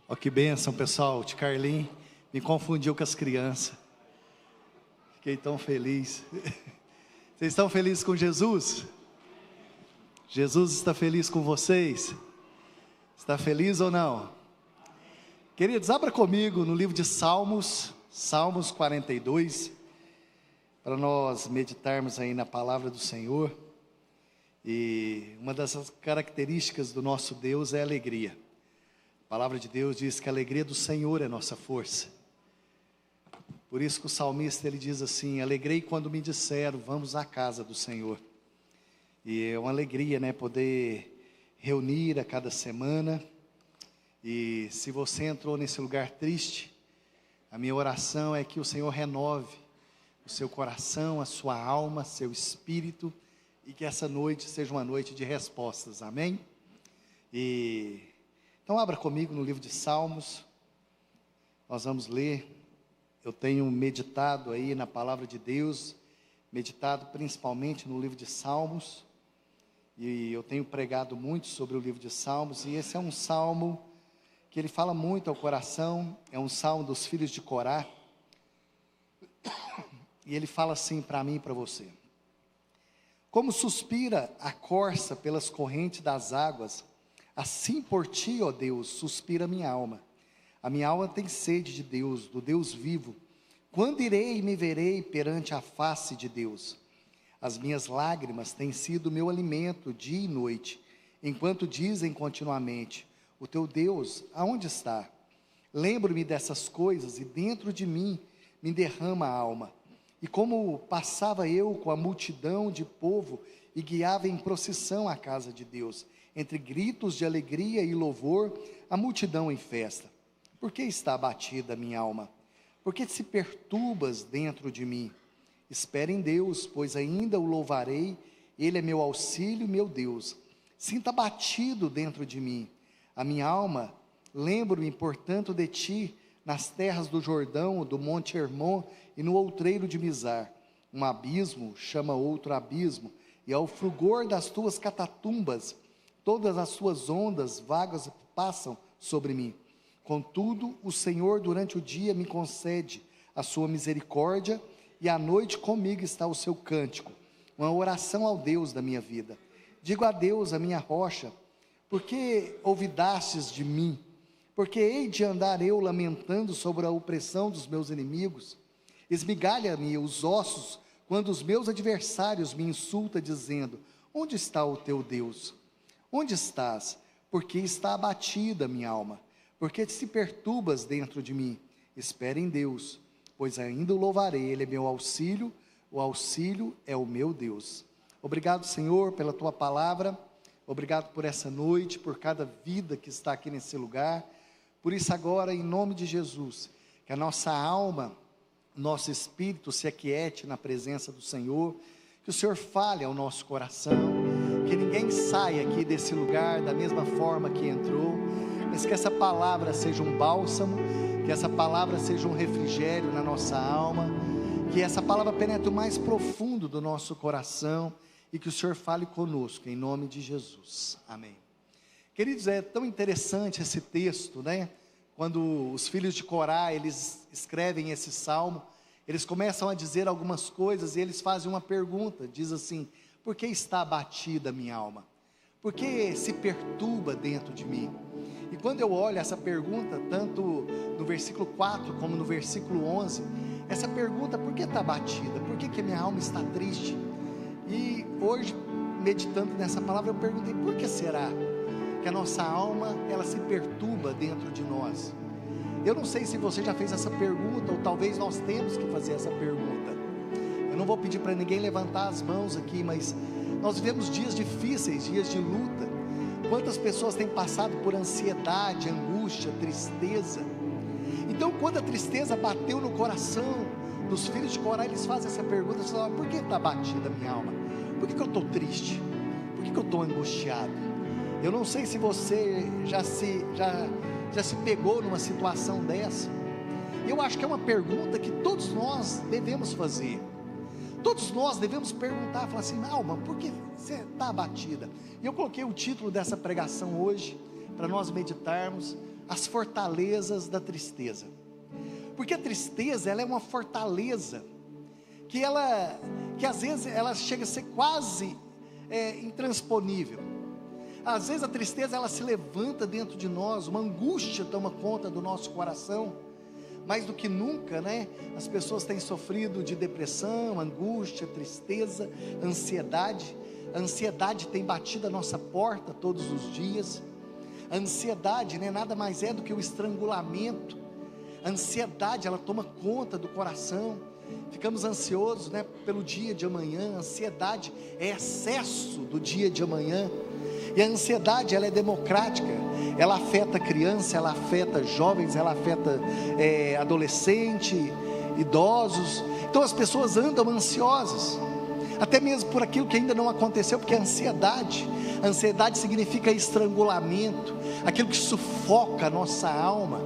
Ó, que bênção, pessoal. O tio Carlinhos me confundiu com as crianças. Fiquei tão feliz. Vocês estão felizes com Jesus? Jesus está feliz com vocês? Está feliz ou não? Queridos, abra comigo no livro de Salmos, Salmos 42, para nós meditarmos aí na palavra do Senhor. E uma das características do nosso Deus é a alegria. A palavra de Deus diz que a alegria do Senhor é nossa força. Por isso que o salmista ele diz assim: alegrei quando me disseram, vamos à casa do Senhor. E é uma alegria, né, poder reunir a cada semana. E se você entrou nesse lugar triste, a minha oração é que o Senhor renove o seu coração, a sua alma, seu espírito, e que essa noite seja uma noite de respostas, amém? Então abra comigo no livro de Salmos, nós vamos ler. Eu tenho meditado aí na palavra de Deus, meditado principalmente no livro de Salmos, e eu tenho pregado muito sobre o livro de Salmos, e esse é um salmo que ele fala muito ao coração, é um salmo dos filhos de Corá, e ele fala assim para mim e para você: como suspira a corça pelas correntes das águas, assim por ti, ó Deus, suspira a minha alma. A minha alma tem sede de Deus, do Deus vivo. Quando irei e me verei perante a face de Deus? As minhas lágrimas têm sido meu alimento dia e noite, enquanto dizem continuamente: o teu Deus, aonde está? Lembro-me dessas coisas e dentro de mim me derrama a alma. E como passava eu com a multidão de povo e guiava em procissão à casa de Deus, entre gritos de alegria e louvor, a multidão em festa. Por que está abatida a minha alma? Por que te perturbas dentro de mim? Espere em Deus, pois ainda o louvarei, Ele é meu auxílio, meu Deus. Sinta batido dentro de mim a minha alma, lembro-me, portanto, de ti, nas terras do Jordão, do monte Hermon e no outreiro de Mizar. Um abismo chama outro abismo, e ao fulgor das tuas catatumbas, todas as suas ondas vagas passam sobre mim. Contudo, o Senhor durante o dia me concede a sua misericórdia, e à noite comigo está o seu cântico, uma oração ao Deus da minha vida. Digo a Deus, a minha rocha: por que olvidastes de mim? Porque hei de andar eu lamentando sobre a opressão dos meus inimigos? Esmigalha-me os ossos, quando os meus adversários me insultam, dizendo: onde está o teu Deus? Onde estás? Porque está abatida minha alma, porque te perturbas dentro de mim. Espere em Deus, pois ainda o louvarei, Ele é meu auxílio, o auxílio é o meu Deus. Obrigado, Senhor, pela tua palavra, obrigado por essa noite, por cada vida que está aqui nesse lugar. Por isso agora, em nome de Jesus, que a nossa alma, nosso espírito se aquiete na presença do Senhor, que o Senhor fale ao nosso coração, que ninguém saia aqui desse lugar da mesma forma que entrou, mas que essa palavra seja um bálsamo, que essa palavra seja um refrigério na nossa alma, que essa palavra penetre o mais profundo do nosso coração, e que o Senhor fale conosco, em nome de Jesus, amém. Queridos, é tão interessante esse texto, né? Quando os filhos de Corá, eles escrevem esse salmo, eles começam a dizer algumas coisas, e eles fazem uma pergunta, diz assim: por que está abatida a minha alma? Por que se perturba dentro de mim? E quando eu olho essa pergunta, tanto no versículo 4, como no versículo 11, essa pergunta: por que está abatida? Por que a minha alma está triste? E hoje, meditando nessa palavra, eu perguntei: por que será que a nossa alma, ela se perturba dentro de nós? Eu não sei se você já fez essa pergunta, ou talvez nós temos que fazer essa pergunta. Eu não vou pedir para ninguém levantar as mãos aqui, mas nós vivemos dias difíceis, dias de luta. Quantas pessoas têm passado por ansiedade, angústia, tristeza? Então, quando a tristeza bateu no coração dos filhos de Corá, eles fazem essa pergunta: por que está batida a minha alma? Por que eu estou triste? Por que eu estou angustiado? Eu não sei se você já se pegou numa situação dessa. Eu acho que é uma pergunta que todos nós devemos fazer. Todos nós devemos perguntar, falar assim: alma, por que você está abatida? E eu coloquei o título dessa pregação hoje, para nós meditarmos: as fortalezas da tristeza. Porque a tristeza, ela é uma fortaleza, que às vezes ela chega a ser quase intransponível. Às vezes a tristeza, ela se levanta dentro de nós, uma angústia toma conta do nosso coração. Mais do que nunca, né? As pessoas têm sofrido de depressão, angústia, tristeza, ansiedade. A ansiedade tem batido a nossa porta todos os dias. A ansiedade, né, nada mais é do que o estrangulamento. A ansiedade, ela toma conta do coração. Ficamos ansiosos, né, pelo dia de amanhã. A ansiedade é excesso do dia de amanhã. E a ansiedade, ela é democrática. Ela afeta criança, ela afeta jovens, ela afeta adolescente, idosos. Então as pessoas andam ansiosas, até mesmo por aquilo que ainda não aconteceu, porque a ansiedade significa estrangulamento, aquilo que sufoca a nossa alma.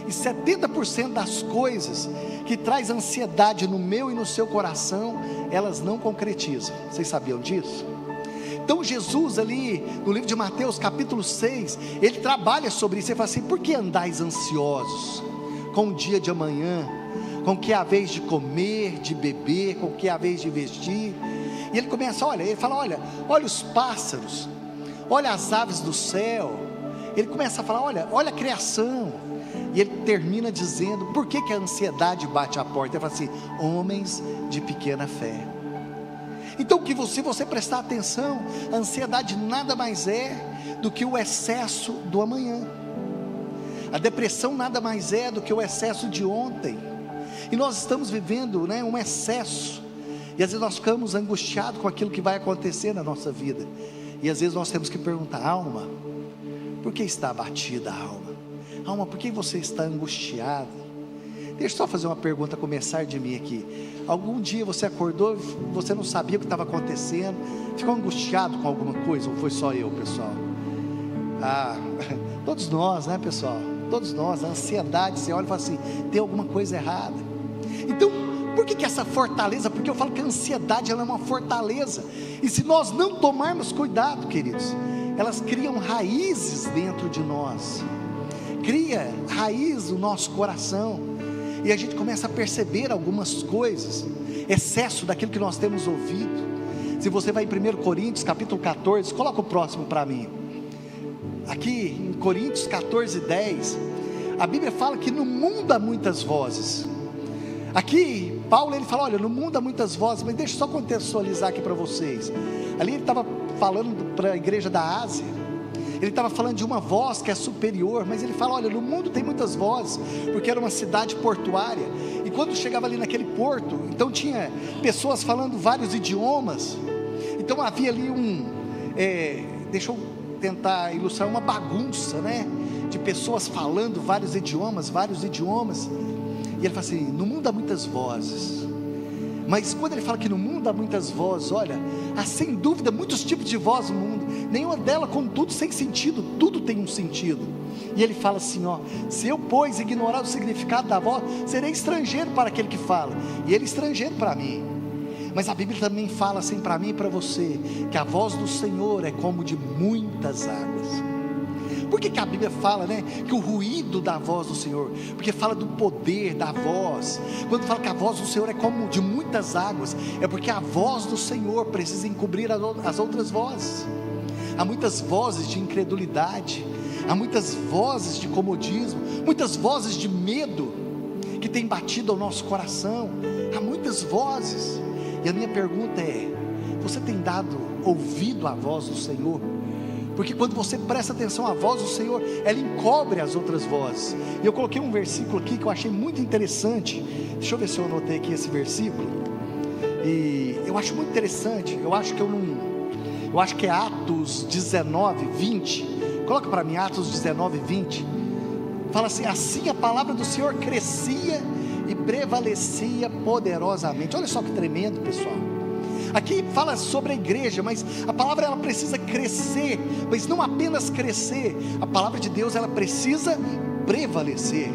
E 70% das coisas que traz ansiedade no meu e no seu coração, elas não concretizam. Vocês sabiam disso? Então Jesus ali, no livro de Mateus capítulo 6, ele trabalha sobre isso. Ele fala assim: por que andais ansiosos com o dia de amanhã, com o que é a vez de comer, de beber, com o que é a vez de vestir? E ele começa, ele fala, olha os pássaros, olha as aves do céu. Ele começa a falar, olha a criação. E ele termina dizendo, por que a ansiedade bate à porta? Ele fala assim: homens de pequena fé. Então, se você prestar atenção, a ansiedade nada mais é do que o excesso do amanhã. A depressão nada mais é do que o excesso de ontem. E nós estamos vivendo, né, um excesso. E às vezes nós ficamos angustiados com aquilo que vai acontecer na nossa vida. E às vezes nós temos que perguntar: alma, por que está abatida a alma? Alma, por que você está angustiado? Deixa eu só fazer uma pergunta, começar de mim aqui. Algum dia você acordou, você não sabia o que estava acontecendo, ficou angustiado com alguma coisa? Ou foi só eu, pessoal? Todos nós, né, pessoal? Todos nós, a ansiedade, você olha e fala assim: tem alguma coisa errada. Então, por que essa fortaleza? Porque eu falo que a ansiedade, ela é uma fortaleza. E se nós não tomarmos cuidado, queridos, elas criam raízes dentro de nós. Cria raiz no nosso coração. E a gente começa a perceber algumas coisas, excesso daquilo que nós temos ouvido. Se você vai em 1 Coríntios capítulo 14, coloca o próximo para mim. Aqui em Coríntios 14, 10, a Bíblia fala que no mundo há muitas vozes. Aqui Paulo, ele fala, no mundo há muitas vozes. Mas deixa eu só contextualizar aqui para vocês. Ali ele estava falando para a igreja da Ásia. Ele estava falando de uma voz que é superior, mas ele fala, no mundo tem muitas vozes, porque era uma cidade portuária, e quando chegava ali naquele porto, então tinha pessoas falando vários idiomas. Então havia ali deixa eu tentar ilustrar, uma bagunça, né, de pessoas falando vários idiomas, e ele fala assim: no mundo há muitas vozes. Mas quando ele fala que no mundo há muitas vozes, há sem dúvida muitos tipos de voz no mundo, nenhuma delas contudo sem sentido, tudo tem um sentido. E ele fala assim, se eu pois ignorar o significado da voz, serei estrangeiro para aquele que fala, e ele é estrangeiro para mim. Mas a Bíblia também fala assim para mim e para você, que a voz do Senhor é como de muitas águas. Por que a Bíblia fala, né, que o ruído da voz do Senhor? Porque fala do poder da voz. Quando fala que a voz do Senhor é como de muitas águas, é porque a voz do Senhor precisa encobrir as outras vozes. Há muitas vozes de incredulidade, há muitas vozes de comodismo, muitas vozes de medo que têm batido ao nosso coração. Há muitas vozes. E a minha pergunta é: você tem dado ouvido à voz do Senhor? Porque quando você presta atenção à voz do Senhor, ela encobre as outras vozes. E eu coloquei um versículo aqui que eu achei muito interessante. Deixa eu ver se eu anotei aqui esse versículo. E eu acho muito interessante. Eu acho que é Atos 19, 20. Coloca para mim Atos 19, 20. Fala assim: assim a palavra do Senhor crescia e prevalecia poderosamente. Olha só que tremendo, pessoal. Aqui fala sobre a igreja, mas a palavra ela precisa crescer, mas não apenas crescer. A palavra de Deus ela precisa prevalecer.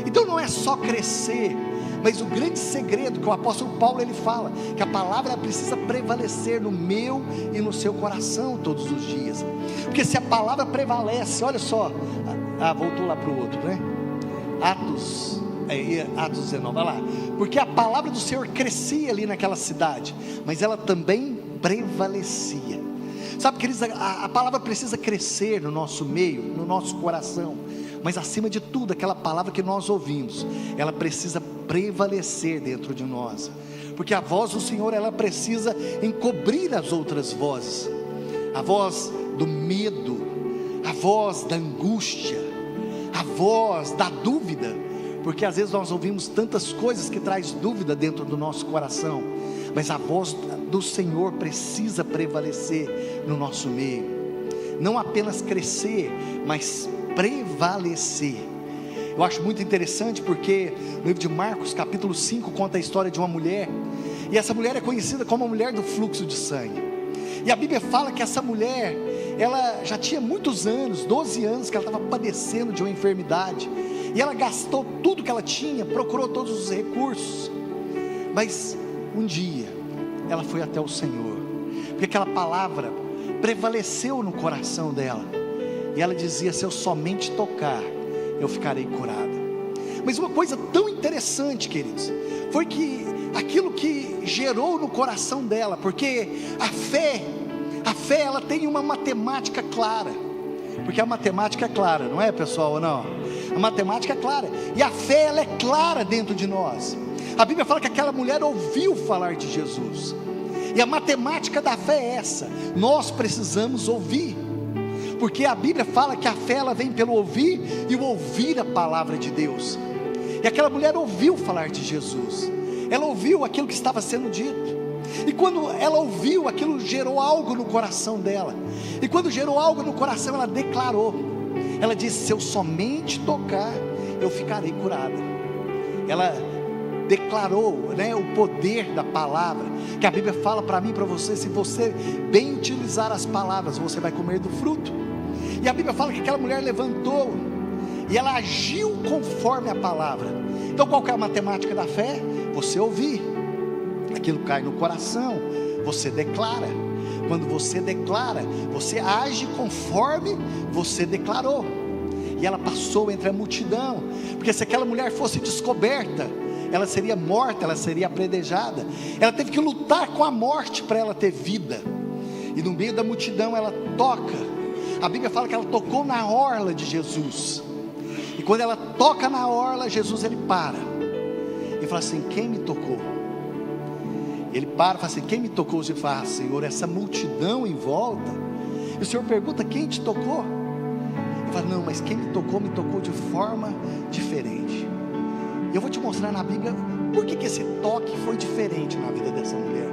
Então não é só crescer, mas o grande segredo que o apóstolo Paulo ele fala, que a palavra ela precisa prevalecer no meu e no seu coração todos os dias. Porque se a palavra prevalece, olha só, Voltou lá para o outro, né? Atos 19, vai lá. Porque a palavra do Senhor crescia ali naquela cidade, mas ela também prevalecia. Sabe, queridos, a palavra precisa crescer no nosso meio, no nosso coração. Mas acima de tudo, aquela palavra que nós ouvimos, ela precisa prevalecer dentro de nós. Porque a voz do Senhor, ela precisa encobrir as outras vozes. A voz do medo, a voz da angústia, a voz da dúvida. Porque às vezes nós ouvimos tantas coisas que traz dúvida dentro do nosso coração. Mas a voz do Senhor precisa prevalecer no nosso meio. Não apenas crescer, mas prevalecer. Eu acho muito interessante porque no livro de Marcos, capítulo 5, conta a história de uma mulher. E essa mulher é conhecida como a mulher do fluxo de sangue. E a Bíblia fala que essa mulher, ela já tinha muitos anos, 12 anos, que ela estava padecendo de uma enfermidade. E ela gastou tudo que ela tinha, procurou todos os recursos. Mas um dia, ela foi até o Senhor. Porque aquela palavra prevaleceu no coração dela. E ela dizia: se eu somente tocar, eu ficarei curada. Mas uma coisa tão interessante, queridos, foi que aquilo que gerou no coração dela, porque a fé ela tem uma matemática clara. Porque a matemática é clara, não é, pessoal, ou não? A matemática é clara, e a fé ela é clara dentro de nós. A Bíblia fala que aquela mulher ouviu falar de Jesus. E a matemática da fé é essa: nós precisamos ouvir. Porque a Bíblia fala que a fé ela vem pelo ouvir, e o ouvir a palavra de Deus. E aquela mulher ouviu falar de Jesus. Ela ouviu aquilo que estava sendo dito. E quando ela ouviu, aquilo gerou algo no coração dela. E quando gerou algo no coração, ela declarou. Ela disse: se eu somente tocar, eu ficarei curada. Ela declarou, né, o poder da palavra. Que a Bíblia fala para mim e para você: se você bem utilizar as palavras, você vai comer do fruto. E a Bíblia fala que aquela mulher levantou e ela agiu conforme a palavra. Então qual que é a matemática da fé? Você ouvir, aquilo cai no coração, você declara. Quando você declara, você age conforme você declarou. E ela passou entre a multidão, porque se aquela mulher fosse descoberta, ela seria morta, ela seria apredejada. Ela teve que lutar com a morte para ela ter vida. E no meio da multidão ela toca. A Bíblia fala que ela tocou na orla de Jesus. E quando ela toca na orla, Jesus ele para e fala assim: quem me tocou? Ele para e fala assim: quem me tocou? Você fala: Senhor, essa multidão em volta. E o Senhor pergunta: quem te tocou? Ele fala: não, mas quem me tocou de forma diferente. E eu vou te mostrar na Bíblia por que esse toque foi diferente na vida dessa mulher.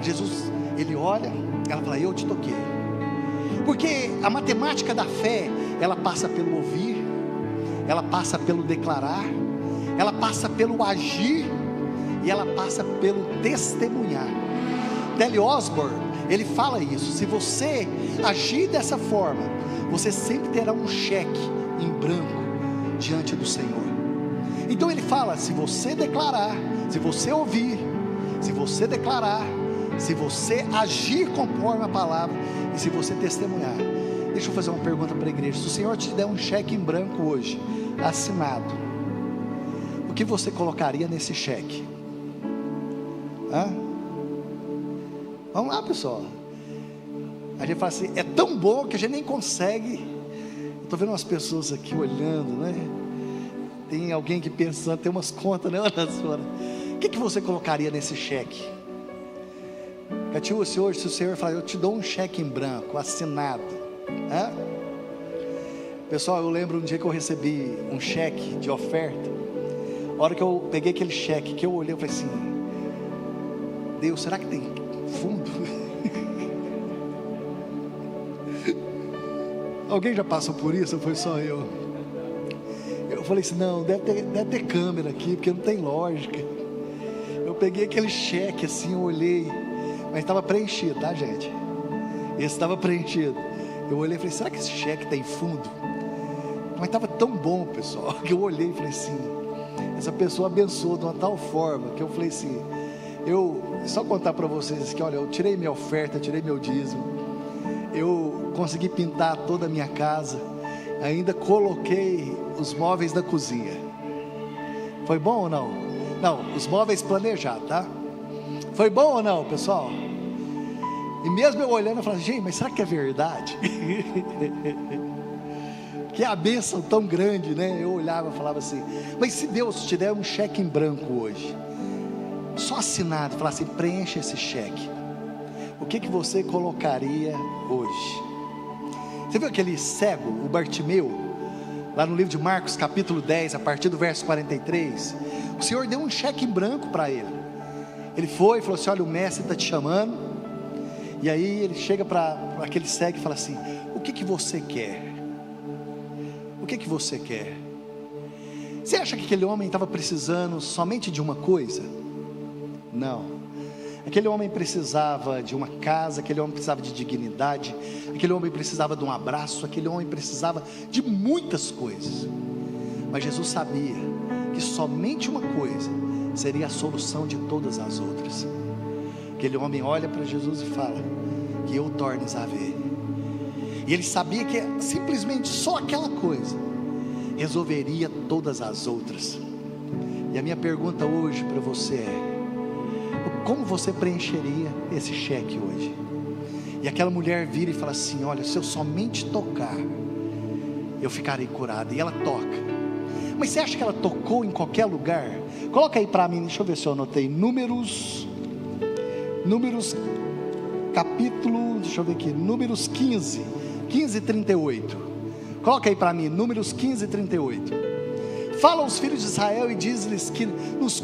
Jesus, ele olha, ela fala: eu te toquei. Porque a matemática da fé, ela passa pelo ouvir, ela passa pelo declarar, ela passa pelo agir, e ela passa pelo testemunhar. Dale Osborne, ele fala isso: se você agir dessa forma, você sempre terá um cheque em branco diante do Senhor. Então ele fala: se você declarar, se você ouvir, se você declarar, se você agir conforme a palavra, e se você testemunhar. Deixa eu fazer uma pergunta para a igreja: se o Senhor te der um cheque em branco hoje, assinado, o que você colocaria nesse cheque? Vamos lá, pessoal. A gente fala assim: é tão bom que a gente nem consegue. Estou vendo umas pessoas aqui olhando, né? Tem alguém que pensando, tem umas contas, né? Olha só. O que você colocaria nesse cheque? Catiu, se hoje, se o Senhor falar: eu te dou um cheque em branco, assinado. Pessoal, eu lembro um dia que eu recebi um cheque de oferta. A hora que eu peguei aquele cheque, que eu olhei, eu falei assim: Deus, será que tem fundo? Alguém já passou por isso ou foi só eu? Eu falei assim: não, deve ter câmera aqui, porque não tem lógica. Eu peguei aquele cheque assim, eu olhei, mas estava preenchido, tá, gente? Esse estava preenchido. Eu olhei e falei: será que esse cheque tem fundo? Mas estava tão bom, pessoal, que eu olhei e falei assim: essa pessoa abençoou de uma tal forma, que eu falei assim, só contar para vocês que, olha, eu tirei minha oferta, tirei meu dízimo, eu consegui pintar toda a minha casa, ainda coloquei os móveis da cozinha. Foi bom ou não? Não, os móveis planejados, tá? Foi bom ou não, pessoal? E mesmo eu olhando, eu falava, gente, mas será que é verdade? Que a bênção tão grande, né? Eu olhava e falava assim, mas se Deus te der um cheque em branco hoje, só assinado, falar assim, preencha esse cheque, o que você colocaria hoje? Você viu aquele cego, o Bartimeu, lá no livro de Marcos capítulo 10, a partir do verso 43, o Senhor deu um cheque em branco para ele. Ele foi e falou assim, olha, o mestre está te chamando. E aí ele chega para aquele cego e fala assim, o que você quer? O que você quer? Você acha que aquele homem estava precisando somente de uma coisa? Não. Aquele homem precisava de uma casa, aquele homem precisava de dignidade, aquele homem precisava de um abraço, aquele homem precisava de muitas coisas. Mas Jesus sabia que somente uma coisa seria a solução de todas as outras. Aquele homem olha para Jesus e fala, que eu tornes a ver. E ele sabia que simplesmente só aquela coisa resolveria todas as outras. E a minha pergunta hoje para você é, como você preencheria esse cheque hoje? E aquela mulher vira e fala assim, olha, se eu somente tocar, eu ficarei curada. E ela toca. Mas você acha que ela tocou em qualquer lugar? Coloca aí para mim, deixa eu ver se eu anotei, Números capítulo, deixa eu ver aqui, Números 15, 38. Coloca aí para mim, Números 15, 38. Fala aos filhos de Israel e diz-lhes que nos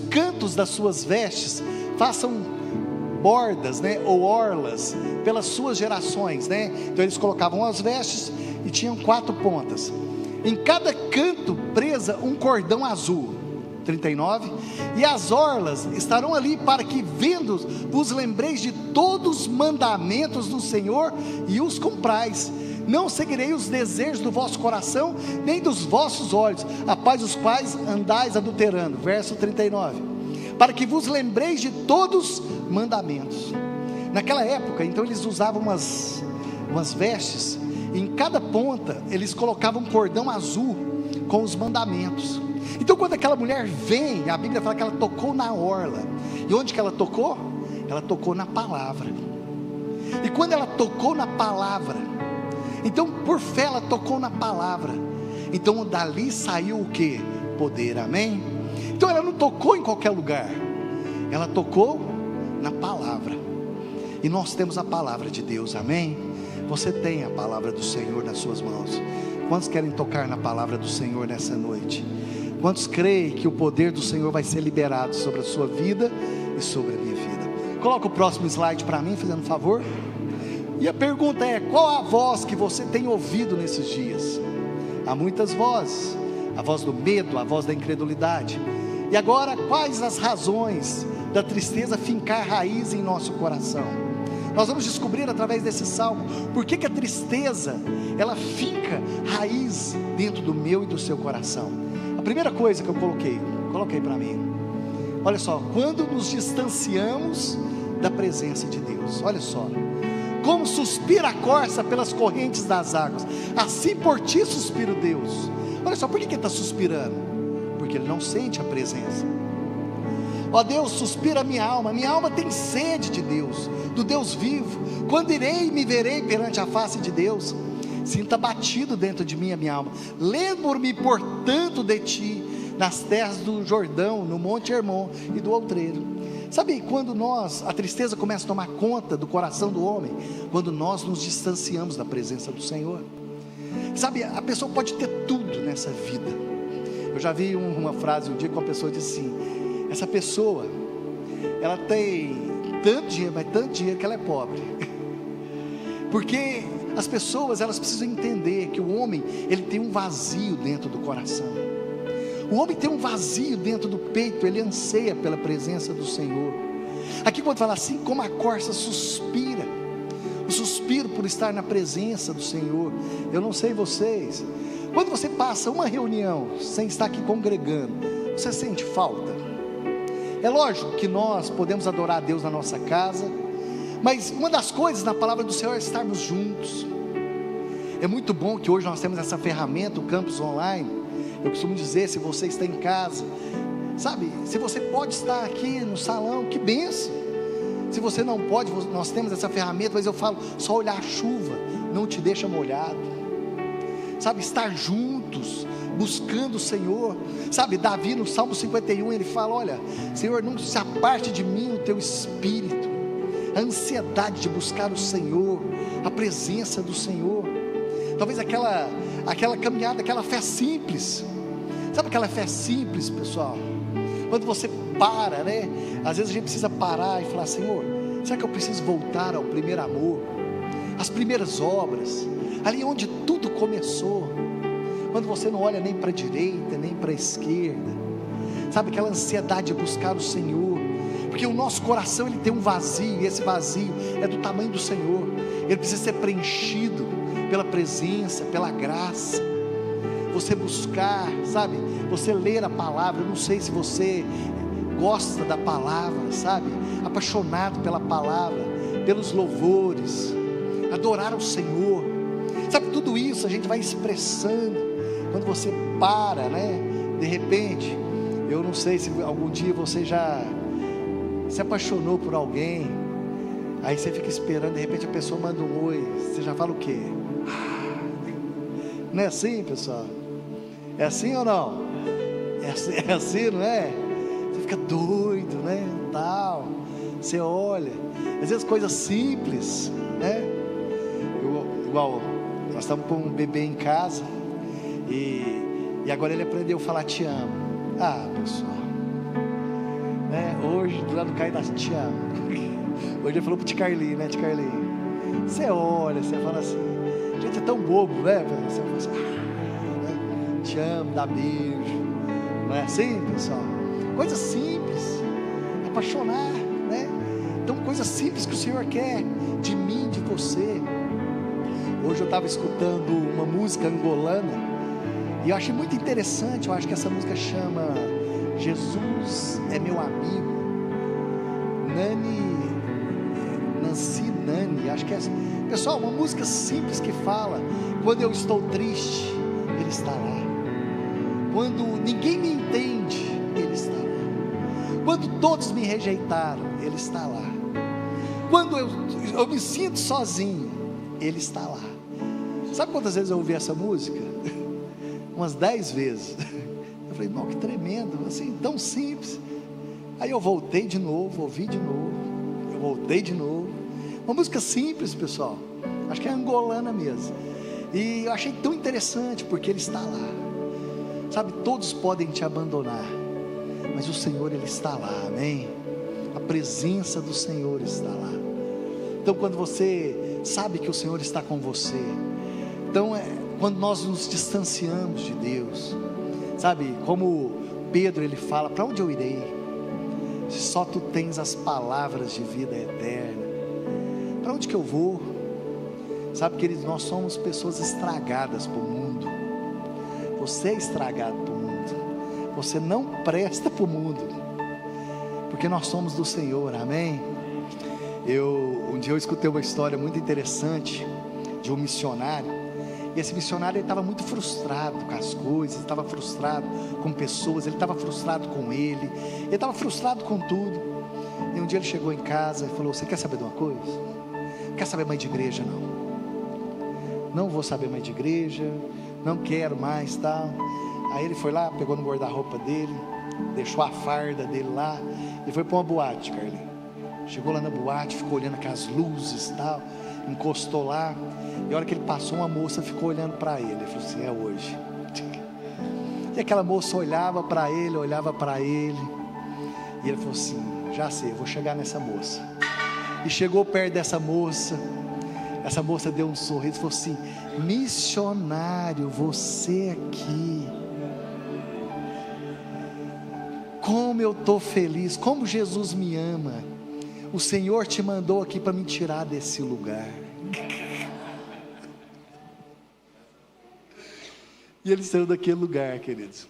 cantos das suas vestes façam bordas, né, ou orlas, pelas suas gerações, né? Então eles colocavam as vestes e tinham 4 pontas, em cada canto presa um cordão azul. 39, e as orlas estarão ali para que vendo vos lembreis de todos os mandamentos do Senhor e os cumprais. Não seguirei os desejos do vosso coração, nem dos vossos olhos, após os quais andais adulterando. Verso 39, para que vos lembreis de todos os mandamentos. Naquela época, então eles usavam umas vestes, e em cada ponta eles colocavam um cordão azul com os mandamentos. Então quando aquela mulher vem, a Bíblia fala que ela tocou na orla. E onde que ela tocou? Ela tocou na palavra. E quando ela tocou na palavra, então por fé ela tocou na palavra, então dali saiu o que? Poder, amém? Então ela não tocou em qualquer lugar, ela tocou na palavra. E nós temos a palavra de Deus, amém? Você tem a palavra do Senhor nas suas mãos. Quantos querem tocar na palavra do Senhor nessa noite? Quantos creem que o poder do Senhor vai ser liberado sobre a sua vida e sobre a minha vida? Coloca o próximo slide para mim, fazendo um favor. E a pergunta é, qual a voz que você tem ouvido nesses dias? Há muitas vozes, a voz do medo, a voz da incredulidade. E agora, quais as razões da tristeza fincar raiz em nosso coração? Nós vamos descobrir através desse salmo, por que a tristeza, ela finca raiz dentro do meu e do seu coração. A primeira coisa que eu coloquei para mim, olha só, quando nos distanciamos da presença de Deus, olha só, como suspira a corça pelas correntes das águas, assim por ti suspira Deus. Olha só, por que ele está suspirando? Porque ele não sente a presença. Ó Deus, suspira minha alma tem sede de Deus, do Deus vivo. Quando irei e me verei perante a face de Deus? Sinta batido dentro de mim a minha alma. Lembro-me portanto de ti, nas terras do Jordão, no Monte Hermon e do Outreiro. Sabe, quando a tristeza começa a tomar conta do coração do homem, quando nós nos distanciamos da presença do Senhor. Sabe, a pessoa pode ter tudo nessa vida. Eu já vi uma frase um dia que uma pessoa disse assim, essa pessoa, ela tem tanto dinheiro, mas tanto dinheiro que ela é pobre. Porque as pessoas, elas precisam entender que o homem, ele tem um vazio dentro do coração. O homem tem um vazio dentro do peito, ele anseia pela presença do Senhor. Aqui quando fala assim, como a corça suspira, o suspiro por estar na presença do Senhor. Eu não sei vocês, quando você passa uma reunião sem estar aqui congregando, você sente falta? É lógico que nós podemos adorar a Deus na nossa casa, mas uma das coisas na palavra do Senhor é estarmos juntos, É muito bom que hoje nós temos essa ferramenta, o campus online. Eu costumo dizer, se você está em casa, sabe, se você pode estar aqui no salão, que bênção. Se você não pode, nós temos essa ferramenta, mas eu falo, só olhar a chuva não te deixa molhado. Sabe, estar juntos, buscando o Senhor. Sabe, Davi no Salmo 51, ele fala, olha, Senhor, não se aparte de mim o teu espírito. A ansiedade de buscar o Senhor, a presença do Senhor. Talvez aquela caminhada, aquela fé simples. Sabe aquela fé simples, pessoal? Quando você para, né? Às vezes a gente precisa parar e falar, Senhor, será que eu preciso voltar ao primeiro amor? As primeiras obras, ali onde tudo começou. Quando você não olha nem para a direita, nem para a esquerda. Sabe aquela ansiedade de buscar o Senhor? Porque o nosso coração, ele tem um vazio, e esse vazio é do tamanho do Senhor. Ele precisa ser preenchido pela presença, pela graça. Você buscar, sabe, você ler a palavra. Eu não sei se você gosta da palavra, sabe, apaixonado pela palavra, pelos louvores, adorar ao Senhor, sabe, tudo isso a gente vai expressando, quando você para, né, de repente, eu não sei se algum dia você já se apaixonou por alguém, aí você fica esperando, de repente a pessoa manda um oi, você já fala o quê? Não é assim, pessoal? É assim ou não? É assim, não é? Você fica doido, né? Tal. Você olha, às vezes coisas simples, né? Igual, nós estamos com um bebê em casa e agora ele aprendeu a falar te amo. Ah, pessoal, né? Hoje, do lado do Caio, te amo. Hoje ele falou pro Tia Carlinhos, né, Tia Carlinhos? Você olha, você fala assim, gente, é tão bobo, né? Você fala assim, te amo, dá beijo, não é assim, pessoal? Coisas simples, apaixonar, né? Então, coisas simples que o Senhor quer de mim, de você. Hoje eu estava escutando uma música angolana e eu achei muito interessante. Eu acho que essa música chama Jesus é meu amigo. Nancy Nani, acho que é essa. Pessoal, uma música simples que fala: quando eu estou triste, Ele está lá. Quando ninguém me entende, Ele está lá. Quando todos me rejeitaram, Ele está lá. Quando eu me sinto sozinho, Ele está lá. Sabe quantas vezes eu ouvi essa música? Umas 10 vezes. Eu falei, não, que tremendo, assim, tão simples. Aí eu voltei de novo, ouvi de novo. Eu voltei de novo. Uma música simples, pessoal. Acho que é angolana mesmo. E eu achei tão interessante, porque Ele está lá. Sabe, todos podem te abandonar, mas o Senhor, Ele está lá, amém? A presença do Senhor está lá. Então, quando você sabe que o Senhor está com você, então, quando nós nos distanciamos de Deus, sabe, como Pedro, ele fala, para onde eu irei? Se só Tu tens as palavras de vida eterna, para onde que eu vou? Sabe, queridos, nós somos pessoas estragadas para o mundo. Você é estragado para o mundo. Você não presta para o mundo, porque nós somos do Senhor, amém? Um dia eu escutei uma história muito interessante de um missionário. E esse missionário, ele estava muito frustrado com as coisas, estava frustrado com pessoas, ele estava frustrado com ele estava frustrado com tudo. E um dia ele chegou em casa e falou: você quer saber de uma coisa? Não quer saber mais de igreja, não vou saber mais de igreja, não quero mais, tal. Aí ele foi lá, pegou no guarda-roupa dele, deixou a farda dele lá e foi para uma boate, Carlinhos. Chegou lá na boate, ficou olhando aquelas luzes e tal, encostou lá, e a hora que ele passou, uma moça ficou olhando para ele. Ele falou assim: é hoje. E aquela moça olhava para ele, e ele falou assim: já sei, eu vou chegar nessa moça. E chegou perto dessa moça. Essa moça deu um sorriso e falou assim: missionário, você aqui, como eu estou feliz, como Jesus me ama. O Senhor te mandou aqui para me tirar desse lugar. E ele saiu daquele lugar, queridos.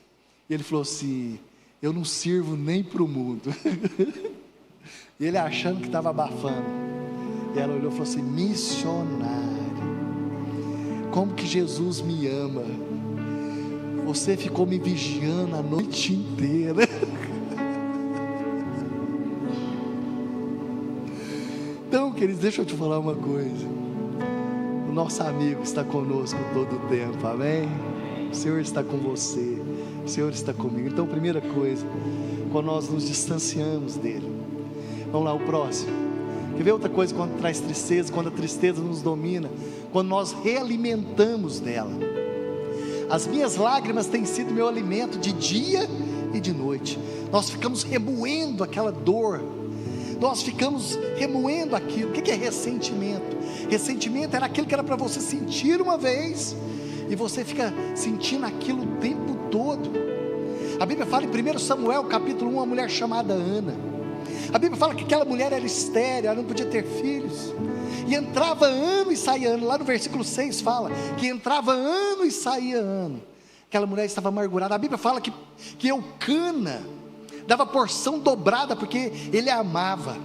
E ele falou assim: eu não sirvo nem para o mundo. E ele achando que estava abafando. E ela olhou e falou assim: missionário, como que Jesus me ama. Você ficou me vigiando a noite inteira. Então, queridos, deixa eu te falar uma coisa. O nosso amigo está conosco todo o tempo, amém? O Senhor está com você, o Senhor está comigo. Então, primeira coisa, quando nós nos distanciamos dele. Vamos lá, o próximo. Quer ver outra coisa quando traz tristeza, quando a tristeza nos domina? Quando nós realimentamos dela. As minhas lágrimas têm sido meu alimento de dia e de noite. Nós ficamos remoendo aquela dor. Nós ficamos remoendo aquilo. O que é ressentimento? Ressentimento era aquilo que era para você sentir uma vez, e você fica sentindo aquilo o tempo todo. A Bíblia fala em 1 Samuel capítulo 1, uma mulher chamada Ana. A Bíblia fala que aquela mulher era estéril, ela não podia ter filhos, e entrava ano e saía ano. Lá no versículo 6 fala que entrava ano e saía ano. Aquela mulher estava amargurada. A Bíblia fala que Eucana dava porção dobrada porque ele a amava.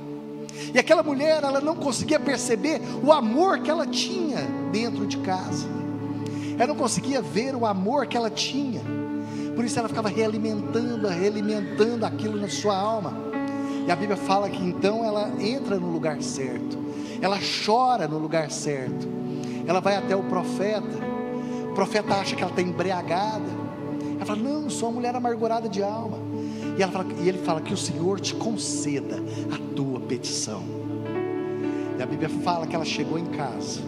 E aquela mulher, ela não conseguia perceber o amor que ela tinha dentro de casa. Ela não conseguia ver o amor que ela tinha. Por isso ela ficava realimentando aquilo na sua alma. E a Bíblia fala que então ela entra no lugar certo. Ela chora no lugar certo. Ela vai até o profeta. O profeta acha que ela está embriagada. Ela fala: não, sou uma mulher amargurada de alma. E ele fala que o Senhor te conceda a tua petição. E a Bíblia fala que ela chegou em casa,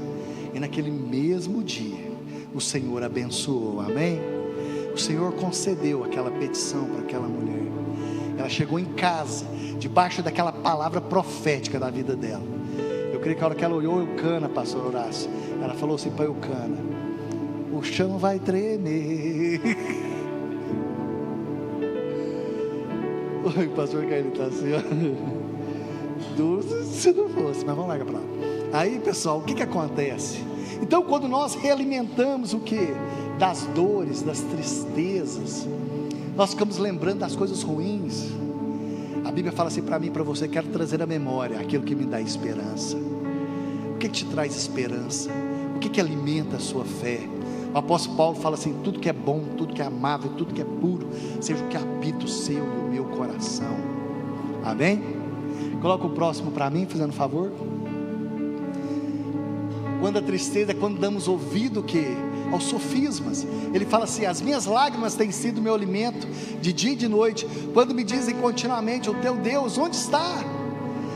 e naquele mesmo dia o Senhor abençoou, amém? O Senhor concedeu aquela petição para aquela mulher. Ela chegou em casa, debaixo daquela palavra profética da vida dela. Eu creio que a hora que ela olhou Eucana, pastor Horácio, ela falou assim para Eucana: o chão vai tremer. Oi, pastor Carlinhos está assim, ó. Duro se não fosse, mas vamos largar para lá. Aí, pessoal, o que acontece? Então, quando nós realimentamos o que? Das dores, das tristezas, nós ficamos lembrando das coisas ruins. A Bíblia fala assim para mim e para você: quero trazer à memória aquilo que me dá esperança. O que te traz esperança? O que alimenta a sua fé? O apóstolo Paulo fala assim: tudo que é bom, tudo que é amável, tudo que é puro, seja o que habita o seu e o meu coração. Amém? Coloca o próximo para mim, fazendo favor. Quando a tristeza é quando damos ouvido aos sofismas. Ele fala assim: as minhas lágrimas têm sido meu alimento de dia e de noite, quando me dizem continuamente: o teu Deus onde está?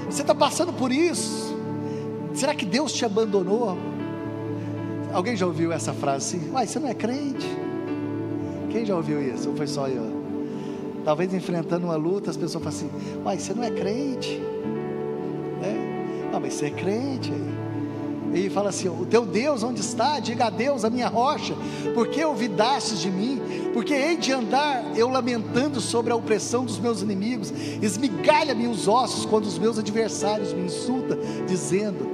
Você está passando por isso? Será que Deus te abandonou? Alguém já ouviu essa frase assim? Uai, você não é crente? Quem já ouviu isso? Ou foi só eu? Talvez enfrentando uma luta, as pessoas falam assim: uai, você não é crente? Não, mas você é crente. E fala assim: o teu Deus onde está? Diga a Deus, a minha rocha, porque olvidastes de mim? Porque hei de andar eu lamentando sobre a opressão dos meus inimigos. Esmigalha-me os ossos quando os meus adversários me insultam, dizendo: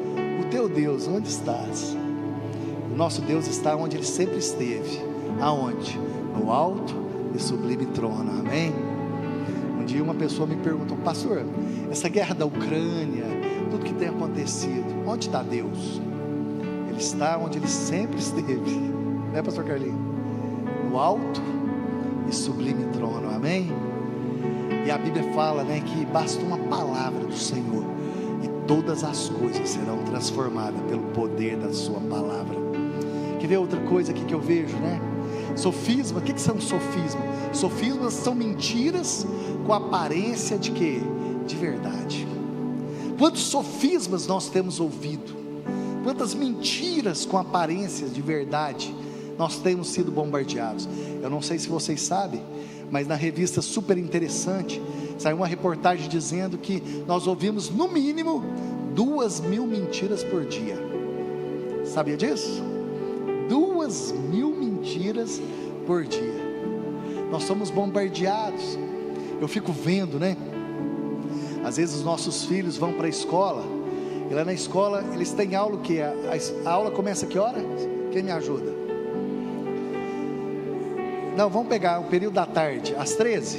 o teu Deus onde estás? O nosso Deus está onde Ele sempre esteve. Aonde? No alto e sublime trono, amém? Um dia uma pessoa me perguntou: pastor, essa guerra da Ucrânia, tudo que tem acontecido, onde está Deus? Ele está onde Ele sempre esteve, né, pastor Carlinhos? No alto e sublime trono, amém? E a Bíblia fala, né, que basta uma palavra do Senhor e todas as coisas serão transformadas pelo poder da sua palavra. Quer ver outra coisa aqui que eu vejo, né? Sofisma. O que são sofismas? Sofismas são mentiras com aparência de quê? De verdade. Quantos sofismas nós temos ouvido? Quantas mentiras com aparências de verdade nós temos sido bombardeados? Eu não sei se vocês sabem, mas na revista Super Interessante saiu uma reportagem dizendo que nós ouvimos no mínimo 2.000 mentiras por dia. Sabia disso? 2.000 mentiras por dia. Nós somos bombardeados. Eu fico vendo, né? Às vezes os nossos filhos vão para a escola, e lá na escola eles têm aula que a aula começa a que hora? Quem me ajuda? Não, vamos pegar o período da tarde, às 13.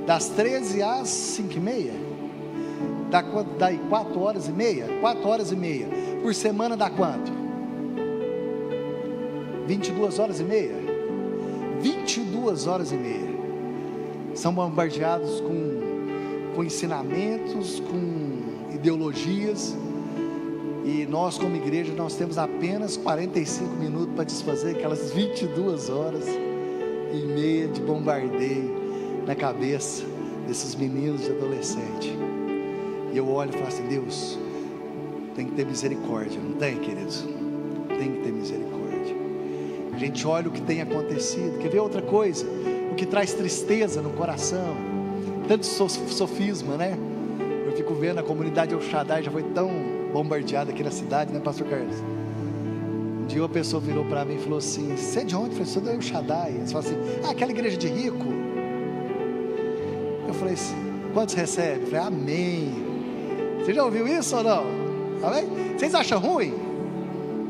Das 13 às 5h30. Dá 4 horas e meia? 4 horas e meia. Por semana dá quanto? 22 horas e meia. 22 horas e meia. São bombardeados com ensinamentos, com ideologias. E nós, como igreja, nós temos apenas 45 minutos para desfazer aquelas 22 horas e meia de bombardeio na cabeça desses meninos e adolescentes. E eu olho e falo assim: Deus, tem que ter misericórdia, não tem, queridos? Tem que ter misericórdia. A gente olha o que tem acontecido. Quer ver outra coisa? O que traz tristeza no coração, tanto sofisma, né? Eu fico vendo a comunidade El Shaddai já foi tão bombardeada aqui na cidade, né, pastor Carlos? Um dia uma pessoa virou para mim e falou assim: você é de onde? Eu falei: sou do El Shaddai. Eles falaram assim: ah, aquela igreja de rico. Eu falei assim: quantos recebe? Eu falei: amém. Você já ouviu isso ou não? Amém? Vocês acham ruim?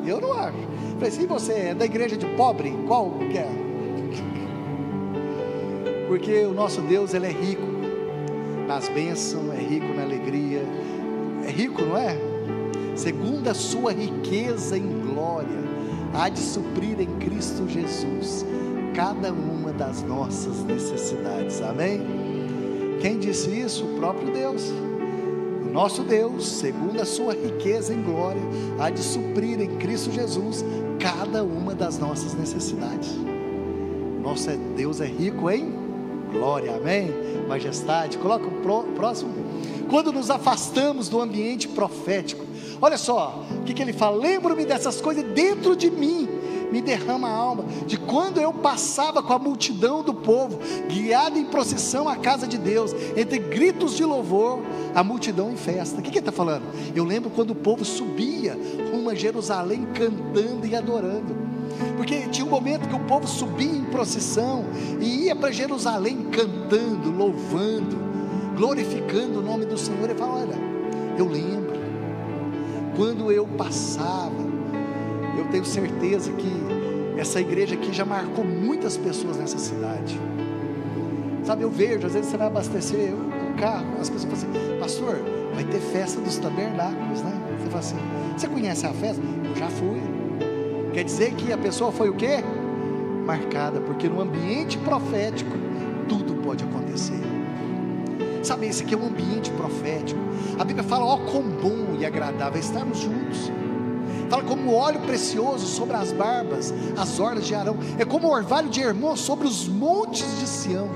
Eu não acho. Eu falei: se você é da igreja de pobre, qual que é? Porque o nosso Deus, Ele é rico nas bênçãos, é rico na alegria, é rico, não é? Segundo a sua riqueza em glória, há de suprir em Cristo Jesus cada uma das nossas necessidades. Amém? Quem disse isso? O próprio Deus. O nosso Deus, segundo a sua riqueza em glória, há de suprir em Cristo Jesus cada uma das nossas necessidades. Nosso Deus é rico em glória. Amém? Majestade. Coloca o próximo. Quando nos afastamos do ambiente profético, olha só o que ele fala: lembro-me dessas coisas dentro de mim, me derrama a alma, de quando eu passava com a multidão do povo, guiado em procissão à casa de Deus, entre gritos de louvor, a multidão em festa. O que ele está falando? Eu lembro quando o povo subia rumo a Jerusalém, cantando e adorando, porque tinha um momento que o povo subia em procissão, e ia para Jerusalém cantando, louvando, glorificando o nome do Senhor. Ele fala: olha, eu lembro, quando eu passava, eu tenho certeza que essa igreja aqui já marcou muitas pessoas nessa cidade, sabe? Eu vejo, às vezes você vai abastecer o carro, as pessoas falam assim: pastor, vai ter festa dos tabernáculos, né? Você fala assim: você conhece a festa? Eu já fui. Quer dizer que a pessoa foi o quê? Marcada, porque no ambiente profético, tudo pode acontecer. Sabe, esse aqui é um ambiente profético. A Bíblia fala: ó, quão bom e agradável é estarmos juntos. Fala como óleo precioso sobre as barbas, as orlas de Arão, é como o orvalho de Hermon sobre os montes de Sião,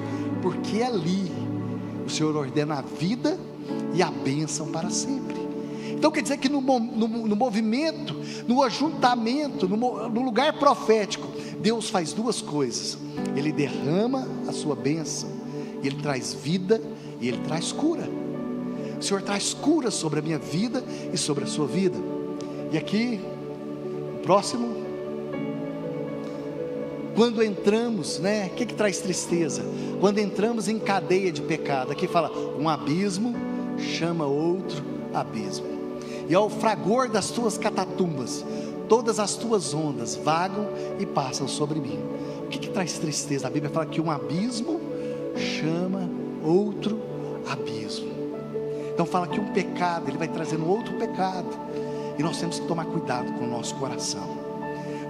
porque ali o Senhor ordena a vida e a bênção para sempre. Então quer dizer que no movimento, no ajuntamento, no lugar profético, Deus faz duas coisas: Ele derrama a sua bênção, Ele traz vida e Ele traz cura. O Senhor traz cura sobre a minha vida e sobre a sua vida. E aqui, o próximo, quando entramos, né? O que traz tristeza? Quando entramos em cadeia de pecado. Aqui fala: um abismo chama outro abismo, e ao fragor das tuas catatumbas, todas as tuas ondas vagam e passam sobre mim. O que traz tristeza? A Bíblia fala que um abismo chama outro abismo. Então fala que um pecado, ele vai trazendo outro pecado, e nós temos que tomar cuidado com o nosso coração.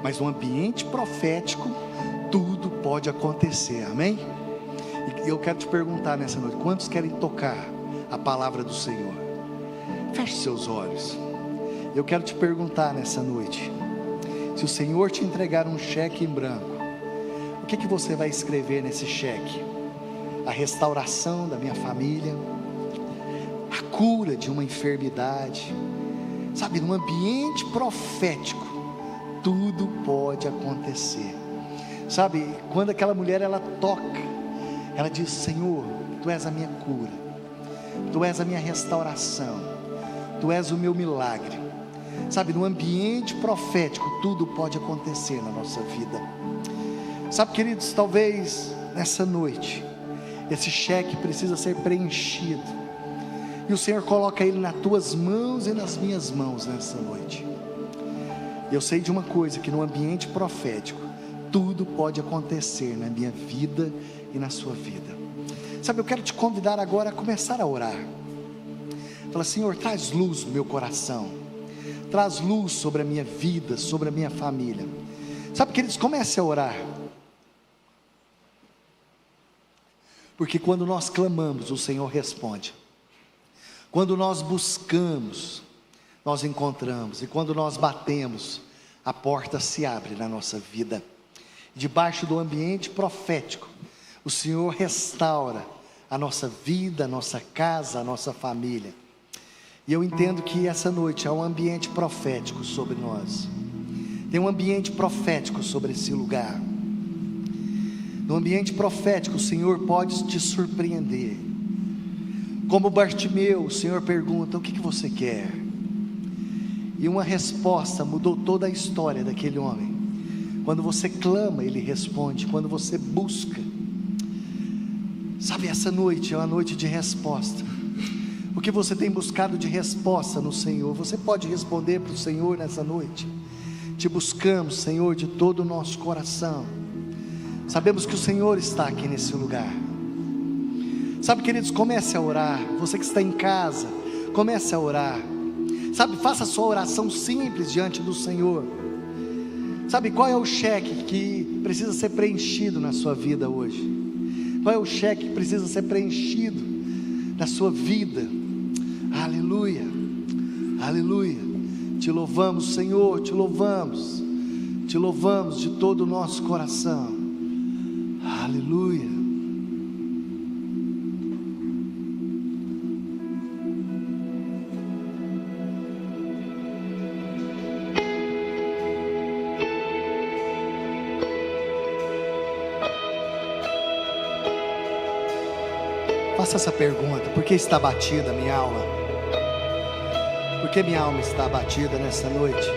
Mas no ambiente profético, tudo pode acontecer. Amém? E eu quero te perguntar nessa noite: quantos querem tocar a palavra do Senhor? Feche seus olhos. Eu quero te perguntar nessa noite: se o Senhor te entregar um cheque em branco, o que você vai escrever nesse cheque? A restauração da minha família, a cura de uma enfermidade. Sabe, no ambiente profético, tudo pode acontecer. Sabe, quando aquela mulher, ela toca, ela diz: Senhor, Tu és a minha cura, Tu és a minha restauração, Tu és o meu milagre. Sabe, no ambiente profético, tudo pode acontecer na nossa vida. Sabe, queridos, talvez nessa noite, esse cheque precisa ser preenchido, e o Senhor coloca ele nas tuas mãos e nas minhas mãos nessa noite. Eu sei de uma coisa, que no ambiente profético, tudo pode acontecer na minha vida e na sua vida. Sabe, eu quero te convidar agora a começar a orar. Fala: Senhor, traz luz no meu coração, traz luz sobre a minha vida, sobre a minha família. Sabe, queridos, comece a orar. Porque quando nós clamamos, o Senhor responde. Quando nós buscamos, nós encontramos. E quando nós batemos, a porta se abre na nossa vida. Debaixo do ambiente profético, o Senhor restaura a nossa vida, a nossa casa, a nossa família. E eu entendo que essa noite há um ambiente profético sobre nós. Tem um ambiente profético sobre esse lugar. No ambiente profético, o Senhor pode te surpreender. Como Bartimeu, o Senhor pergunta: o que você quer? E uma resposta mudou toda a história daquele homem. Quando você clama, Ele responde. Quando você busca, sabe, essa noite é uma noite de resposta. O que você tem buscado de resposta no Senhor, você pode responder para o Senhor nessa noite. Te buscamos, Senhor, de todo o nosso coração. Sabemos que o Senhor está aqui nesse lugar. Sabe, queridos, comece a orar. Você que está em casa, comece a orar. Sabe, faça a sua oração simples diante do Senhor. Sabe, qual é o cheque que precisa ser preenchido na sua vida hoje? Qual é o cheque que precisa ser preenchido na sua vida? Aleluia, aleluia. Te louvamos, Senhor, te louvamos de todo o nosso coração. Aleluia. Faça essa pergunta: por que está abatida a minha alma? Por que minha alma está abatida nessa noite?